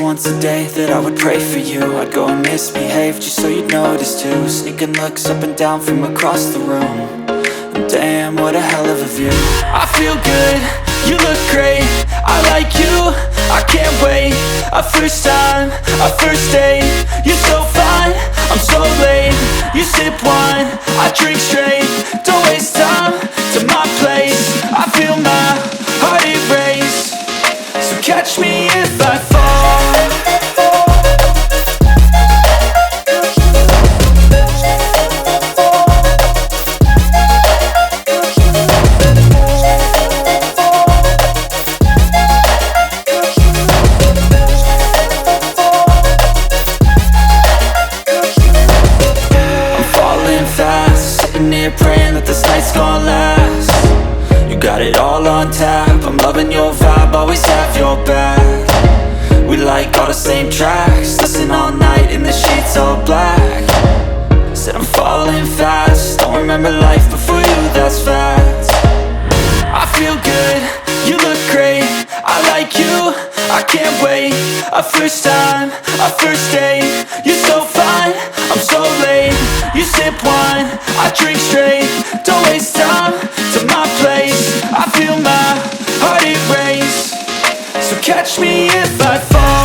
once a day that I would pray for you. I'd go and misbehave just so you'd notice too. Sneaking looks up and down from across the room. And damn, what a hell of a view. I feel good, you look great, I like you, I can't wait. A first time, a first date, you're so fine, I'm so late. You sip wine, I drink straight. Don't waste time to my place. I feel my heart erase. So catch me if I fall. Praying that this night's gonna last. You got it all on tap, I'm loving your vibe, always have your back. We like all the same tracks, listen all night in the sheets all black. Said I'm falling fast, don't remember life before you, that's fact. I feel good, you look great, I like you, I can't wait. A first time, a first date, you're so fine, I'm so late. You sip wine, I drink straight. Don't waste time to my place. I feel my heart erase. So catch me if I fall.